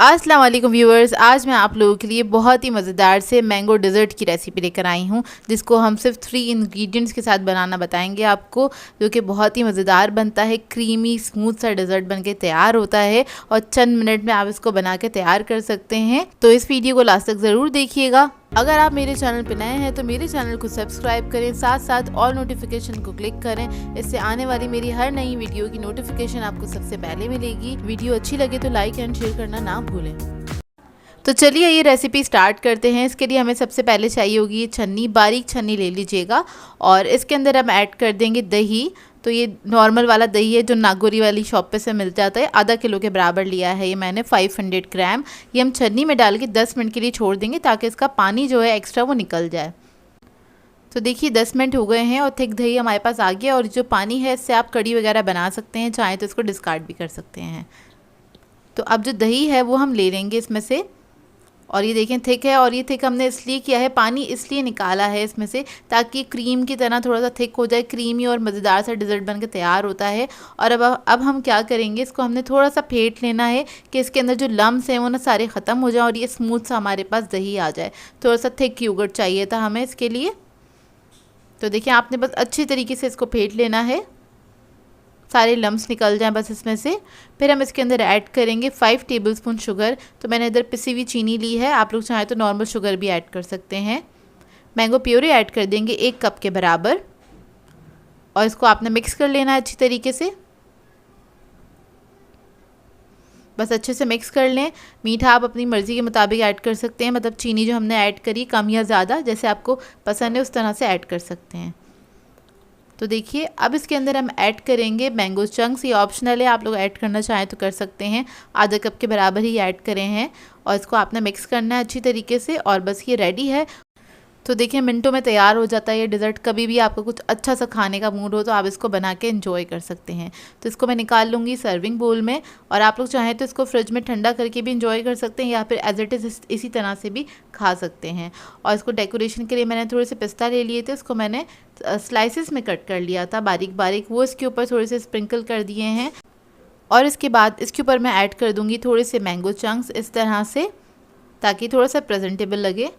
अस्सलाम वालेकुम व्यूअर्स, आज मैं आप लोगों के लिए बहुत ही मज़ेदार से मैंगो डेज़र्ट की रेसिपी लेकर आई हूँ, जिसको हम सिर्फ 3 इंग्रेडिएंट्स के साथ बनाना बताएंगे आपको, जो कि बहुत ही मज़ेदार बनता है। क्रीमी स्मूथ सा डेज़र्ट बनके तैयार होता है और चंद मिनट में आप इसको बना के तैयार कर सकते हैं। तो इस वीडियो को लास्ट तक ज़रूर देखिएगा। अगर आप मेरे चैनल पर नए हैं तो मेरे चैनल को सब्सक्राइब करें, साथ साथ ऑल नोटिफिकेशन को क्लिक करें। इससे आने वाली मेरी हर नई वीडियो की नोटिफिकेशन आपको सबसे पहले मिलेगी। वीडियो अच्छी लगे तो लाइक एंड शेयर करना ना भूलें। तो चलिए ये रेसिपी स्टार्ट करते हैं। इसके लिए हमें सबसे पहले चाहिए होगी ये छन्नी, बारीक छन्नी ले लीजिएगा और इसके अंदर हम ऐड कर देंगे दही। तो ये नॉर्मल वाला दही है जो नागौरी वाली शॉप पे से मिल जाता है। आधा किलो के बराबर लिया है ये मैंने, 500 ग्राम। ये हम छन्नी में डाल के 10 मिनट के लिए छोड़ देंगे ताकि इसका पानी जो है एक्स्ट्रा वो निकल जाए। तो देखिए 10 मिनट हो गए हैं और थिक दही हमारे पास आ गया। और जो पानी है इससे आप कड़ी वगैरह बना सकते हैं, चाहें तो इसको डिस्कार्ड भी कर सकते हैं। तो अब जो दही है वो हम ले लेंगे इसमें से। और ये देखें थिक है, और ये थिक हमने इसलिए किया है, पानी इसलिए निकाला है इसमें से ताकि क्रीम की तरह थोड़ा सा थिक हो जाए, क्रीमी और मज़ेदार सा डेज़र्ट बन के तैयार होता है। और अब हम क्या करेंगे, इसको हमने थोड़ा सा फेंट लेना है कि इसके अंदर जो लम्स हैं वो ना सारे ख़त्म हो जाए और ये स्मूथ सा हमारे पास दही आ जाए। थोड़ा सा थिक योगर्ट चाहिए था हमें इसके लिए। तो देखिए आपने बस अच्छी तरीके से इसको फेंट लेना है, सारे लम्स निकल जाएं बस इसमें से। फिर हम इसके अंदर ऐड करेंगे 5 टेबलस्पून शुगर। तो मैंने इधर पिसी हुई चीनी ली है, आप लोग चाहें तो नॉर्मल शुगर भी ऐड कर सकते हैं। मैंगो प्योरी ऐड कर देंगे 1 कप के बराबर और इसको आपने मिक्स कर लेना है अच्छी तरीके से। बस अच्छे से मिक्स कर लें। मीठा आप अपनी मर्ज़ी के मुताबिक ऐड कर सकते हैं, मतलब चीनी जो हमने ऐड करी कम या ज़्यादा जैसे आपको पसंद है उस तरह से ऐड कर सकते हैं। तो देखिए अब इसके अंदर हम ऐड करेंगे मैंगो चंक्स। ये ऑप्शनल है, आप लोग ऐड करना चाहें तो कर सकते हैं। आधा कप के बराबर ही ऐड करें हैं और इसको आपने मिक्स करना है अच्छी तरीके से और बस ये रेडी है। तो देखिए मिनटों में तैयार हो जाता है ये डेज़र्ट। कभी भी आपको कुछ अच्छा सा खाने का मूड हो तो आप इसको बना के एंजॉय कर सकते हैं। तो इसको मैं निकाल लूँगी सर्विंग बोल में और आप लोग चाहें तो इसको फ्रिज में ठंडा करके भी एंजॉय कर सकते हैं या फिर एज इट इज़ इसी तरह से भी खा सकते हैं। और इसको डेकोरेशन के लिए मैंने थोड़े से पिस्ता ले लिए थे, उसको मैंने स्लाइसिस में कट कर लिया था बारीक बारीक, वो इसके ऊपर थोड़े से स्प्रिंकल कर दिए हैं। और इसके बाद इसके ऊपर मैं ऐड कर दूँगी थोड़े से मैंगो चंक्स इस तरह से, ताकि थोड़ा सा प्रेजेंटेबल लगे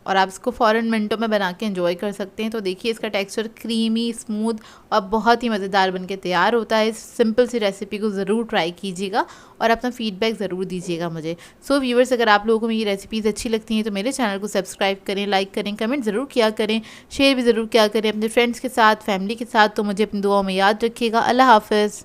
और आप इसको फ़ौरन मिनटों में बना के एंजॉय कर सकते हैं। तो देखिए इसका टेक्सचर क्रीमी स्मूथ और बहुत ही मज़ेदार बनके तैयार होता है। इस सिंपल सी रेसिपी को ज़रूर ट्राई कीजिएगा और अपना फीडबैक ज़रूर दीजिएगा मुझे। सो व्यूअर्स, अगर आप लोगों को मेरी रेसिपीज़ अच्छी लगती हैं तो मेरे चैनल को सब्सक्राइब करें, लाइक करें, कमेंट ज़रूर किया करें, शेयर भी ज़रूर किया करें अपने फ्रेंड्स के साथ, फैमिली के साथ। तो मुझे अपनी दुआओं में याद रखिएगा। अल्लाह हाफ़िज़।